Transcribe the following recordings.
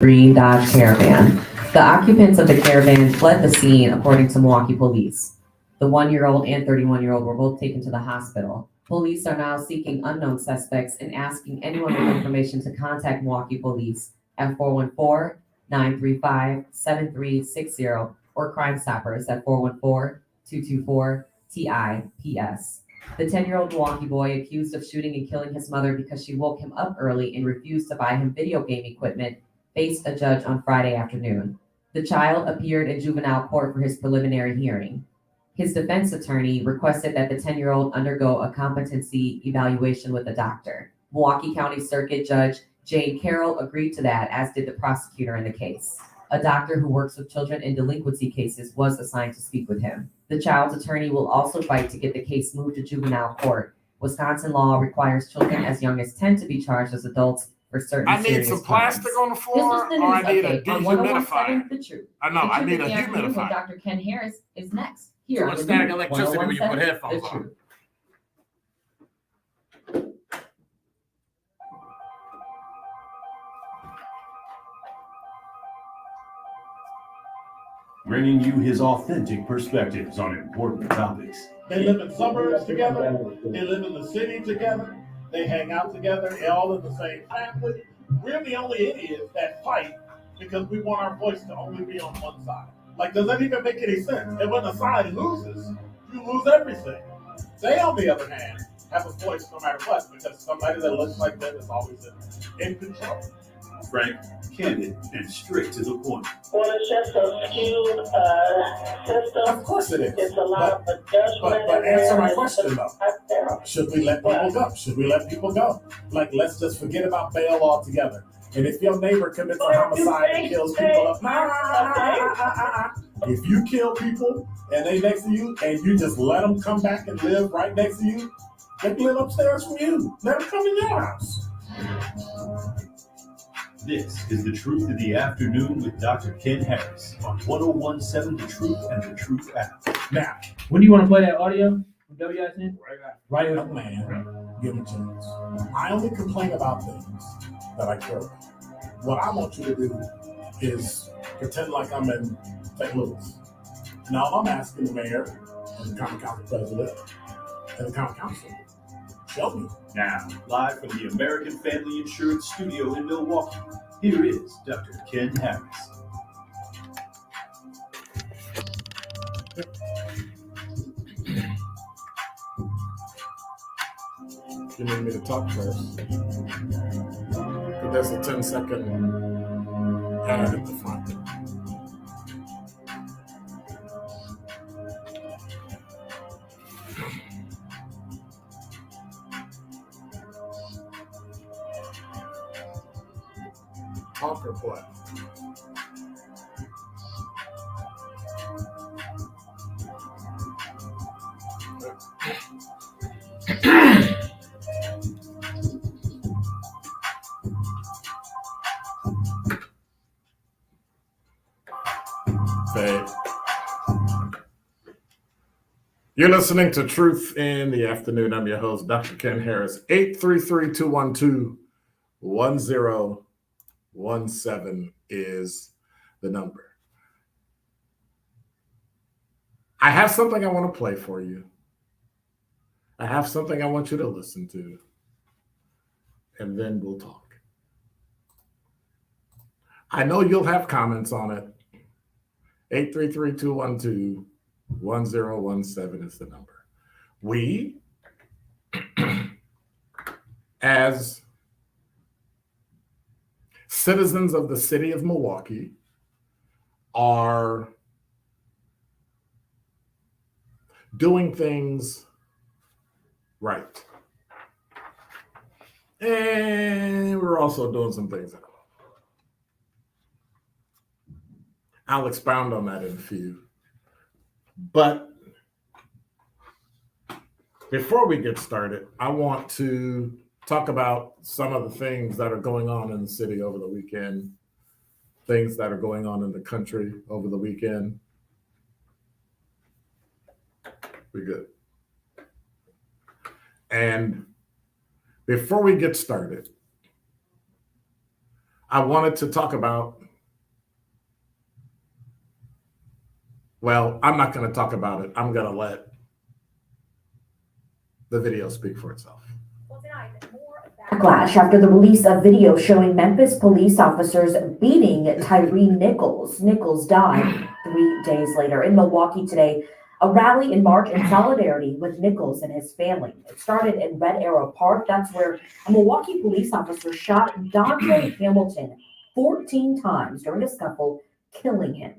green Dodge Caravan. The occupants of the caravan fled the scene, according to Milwaukee police. The 1-year-old and 31-year-old were both taken to the hospital. Police are now seeking unknown suspects and asking anyone with information to contact Milwaukee police at 414-935-7360 or Crime Stoppers at 414-224-TIPS. The 10-year-old Milwaukee boy accused of shooting and killing his mother because she woke him up early and refused to buy him video game equipment faced a judge on Friday afternoon. The child appeared in juvenile court for his preliminary hearing. His defense attorney requested that the 10-year-old undergo a competency evaluation with a doctor. Milwaukee County Circuit Judge Jane Carroll agreed to that, as did the prosecutor in the case. A doctor who works with children in delinquency cases was assigned to speak with him. The child's attorney will also fight to get the case moved to juvenile court. Wisconsin law requires children as young as 10 to be charged as adults for certain I need serious some crimes. plastic on the This floor, was the or I news need a update on 101.7 dehumidifier. The Truth. I know, The I Truth need in a the Afternoon with humidifier. Dr. Ken Harris is next. Here Too on much the static new electricity when you put 101.7 headphones The on. Truth. Bringing you his authentic perspectives on important topics. They live in suburbs together. They live in the city together. They hang out together, all in the same family. We're the only idiots that fight because we want our voice to only be on one side. Like, does that even make any sense? And when a side loses, you lose everything. They, on the other hand, have a voice no matter what, because somebody that looks like them is always in control. Frank, candid, and straight to the point. Well, it's just a skewed system. Of course it is. It's a lot of adjustment. But answer my question though. Should we let people go? Should we let people go? Like, let's just forget about bail altogether. And if your neighbor commits a homicide and kills people, if you kill people and they next to you and you just let them come back and live right next to you, they can live upstairs from you. Let them come in your house. This is The Truth in the Afternoon with Dr. Ken Harris on 101.7 The Truth and The Truth app. Now, When do you want to play that audio from WISN? right now, man, give them a chance. I only complain about things that I care about. What I want you to do is pretend like I'm in St. Louis. Now I'm asking the mayor and the county council president and the county council, show me. Now, live from the American Family Insurance Studio in Milwaukee, here is Dr. Ken Harris. You need me to talk first. But there's a 10-second ad at the front. Talk or what? Babe. You're listening to Truth in the Afternoon. I'm your host, Dr. Ken Harris. 833-212-1017 is the number. I have something I want to play for you. I have something I want you to listen to. And then we'll talk. I know you'll have comments on it. 833-212-1017 is the number. We, as citizens of the city of Milwaukee, are doing things right. And we're also doing some things wrong. I'll expound on that in a few. But before we get started, I want to talk about some of the things that are going on in the city over the weekend, things that are going on in the country over the weekend. We good. And before we get started, I wanted to talk about, well, I'm not going to talk about it. I'm going to let the video speak for itself. Backlash after the release of video showing Memphis police officers beating Tyre Nichols. Nichols died 3 days later. In Milwaukee today, a rally in March in solidarity with Nichols and his family. It started in Red Arrow Park. That's where a Milwaukee police officer shot Dante Hamilton 14 times during a scuffle, killing him.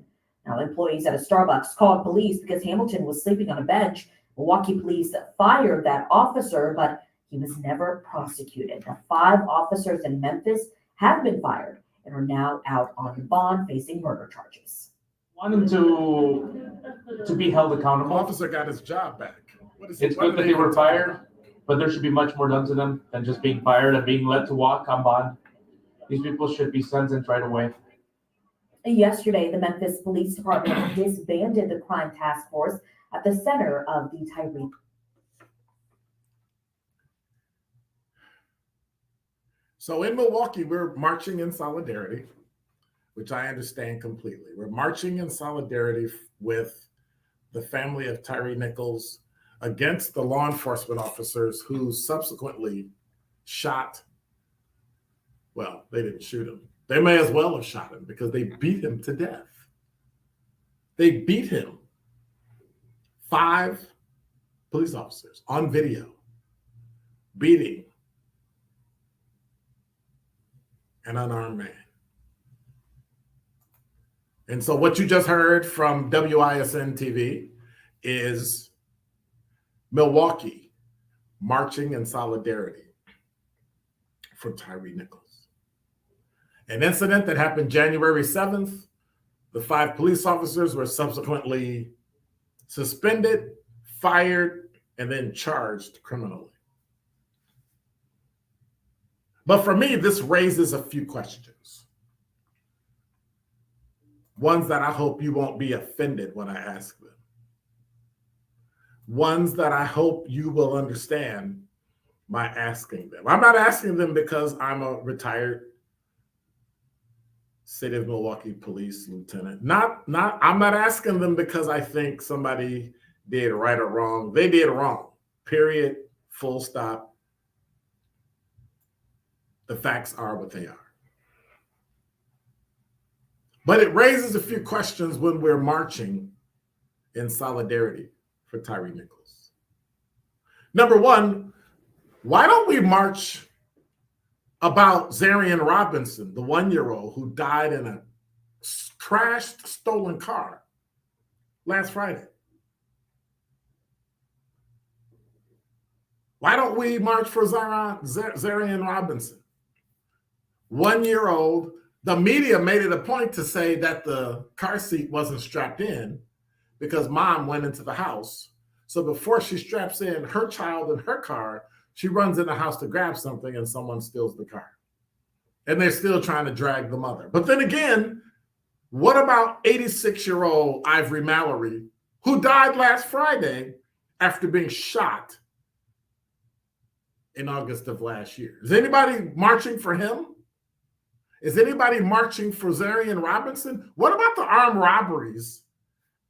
Now, employees at a Starbucks called police because Hamilton was sleeping on a bench. Milwaukee police fired that officer, but he was never prosecuted. The 5 officers in Memphis have been fired and are now out on bond facing murder charges. Want him to be held The accountable. officer got his job back. It's good that they were fired, but there should be much more done to them than just being fired and being let to walk on bond. These people should be sentenced right away. Yesterday, the Memphis Police Department disbanded the crime task force at the center of the Tyre. So in Milwaukee, we're marching in solidarity, which I understand completely. We're marching in solidarity with the family of Tyre Nichols against the law enforcement officers who subsequently shot. Well, they didn't shoot him. They may as well have shot him because they beat him to death. They beat him. 5 police officers on video beating an unarmed man. And so what you just heard from WISN TV is Milwaukee marching in solidarity for Tyre Nichols. An incident that happened January 7th. The 5 police officers were subsequently suspended, fired, and then charged criminally. But for me, this raises a few questions. Ones that I hope you won't be offended when I ask them. Ones that I hope you will understand my asking them. I'm not asking them because I'm a retired City of Milwaukee police lieutenant. I'm not asking them because I think somebody did right or wrong. They did wrong. Period. Full stop. The facts are what they are. But it raises a few questions when we're marching in solidarity for Tyre Nichols. Number one, why don't we march about Zarian Robinson, the 1-year-old who died in a crashed, stolen car last Friday? Why don't we march for Zarian Robinson? 1-year-old. The media made it a point to say that the car seat wasn't strapped in because mom went into the house. So before she straps in her child in her car, she runs in the house to grab something and someone steals the car. And they're still trying to drag the mother. But then again, what about 86-year-old Ivory Mallory, who died last Friday after being shot in August of last year? Is anybody marching for him? Is anybody marching for Zarian Robinson? What about the armed robberies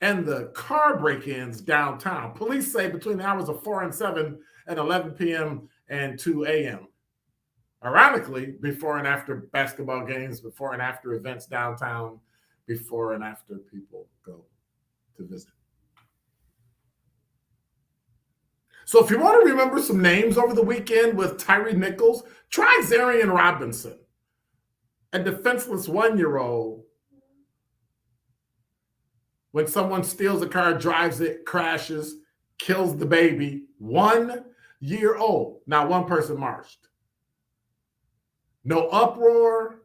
and the car break-ins downtown? Police say between the hours of 4 and 7 and 11 p.m. and 2 a.m. Ironically, before and after basketball games, before and after events downtown, before and after people go to visit. So if you want to remember some names over the weekend with Tyre Nichols, try Zarian Robinson. A defenseless 1-year-old, when someone steals a car, drives it, crashes, kills the baby, 1 year old. Not one person marched. No uproar,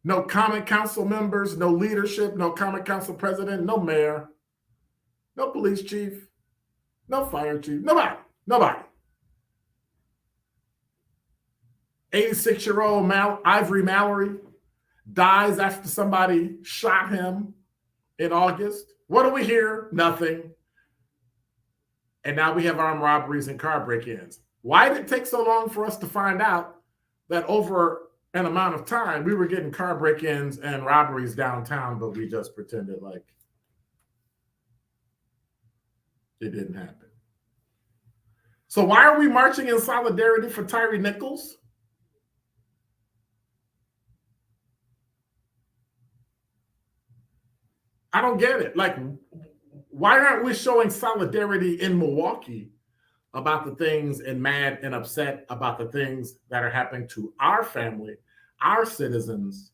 no common council members, no leadership, no common council president, no mayor, no police chief, no fire chief, nobody. 86-year-old Ivory Mallory dies after somebody shot him in August. What do we hear? Nothing. And now we have armed robberies and car break-ins. Why did it take so long for us to find out that over an amount of time, we were getting car break-ins and robberies downtown, but we just pretended like it didn't happen. So why are we marching in solidarity for Tyre Nichols? I don't get it. Like, why aren't we showing solidarity in Milwaukee about the things and mad and upset about the things that are happening to our family, our citizens,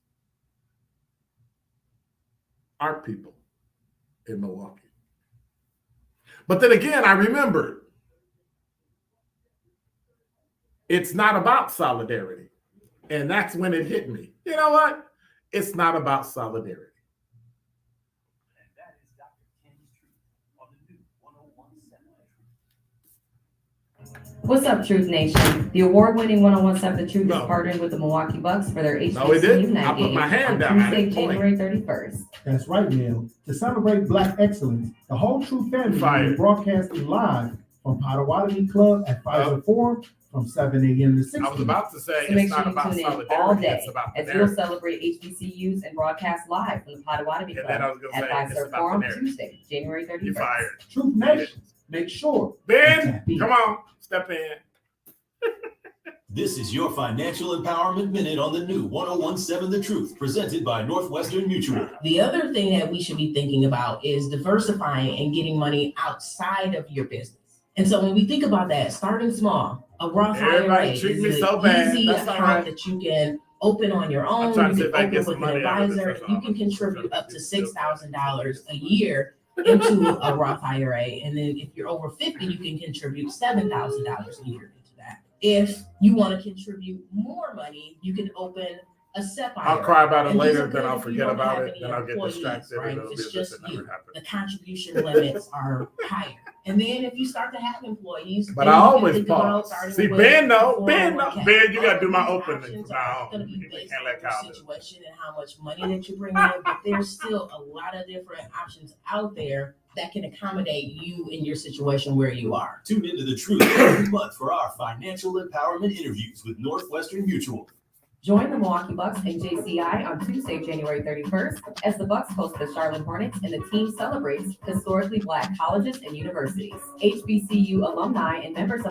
our people in Milwaukee? But then again, I remembered it's not about solidarity. And that's when it hit me. You know what? It's not about solidarity. And that is Dr. Ken's Truth on the new 1017 The Truth. What's up, Truth Nation? The award-winning 1017 The Truth No. is partnering with the Milwaukee Bucks for their No, it HBCU didn't. I night put game my hand on down at Tuesday, that point. January 31st. That's right, Neil. To celebrate Black excellence, the whole True family will Fire. be broadcasting live from Potawatomi Club at Pfizer Forum from 7 a.m. to 6 I was p.m. about to say So make it's sure not you about tune in solidarity, all day it's about the as we'll narrative. celebrate HBCUs and broadcast live from the Potawatomi And then I Club was at gonna say it's Pfizer about the Forum narrative. Tuesday, January You're 31st. fired. Truth Nation, make sure. Ben, come on, step in. This is your Financial Empowerment Minute on the new 1017 The Truth, presented by Northwestern Mutual. The other thing that we should be thinking about is diversifying and getting money outside of your business. And so when we think about that, starting small, a Roth Everybody IRA treat is me an so bad. easy That's all account right. that you can open on your own. trying to You see can if I can open get with some an money out of this. advisor. That's You all. can contribute up to $6,000 a year into a Roth IRA. And then if you're over 50, you can contribute $7,000 a year into that. If you want to contribute more money, you can open a SEP IRA. I'll cry about it And these later, are then good I'll if you forget don't about have it, any then I'll get employees, distracted, right? and If it'll it's be as if just it you, never happened. the contribution limits are higher. And then if you start to have employees. But then I you can always think about pause. starting See, with Ben, no, a Ben, no. 401k. Ben, you gotta do my All of opening these from options now are on. gonna be We based can't on let your Kyle do it. situation and how much money that you bring in, but there's still a lot of different options out there that can accommodate you in your situation where you are. Tune into The Truth every month for our financial empowerment interviews with Northwestern Mutual. Join the Milwaukee Bucks and JCI on Tuesday, January 31st, as the Bucks host the Charlotte Hornets and the team celebrates historically Black colleges and universities. HBCU alumni and members of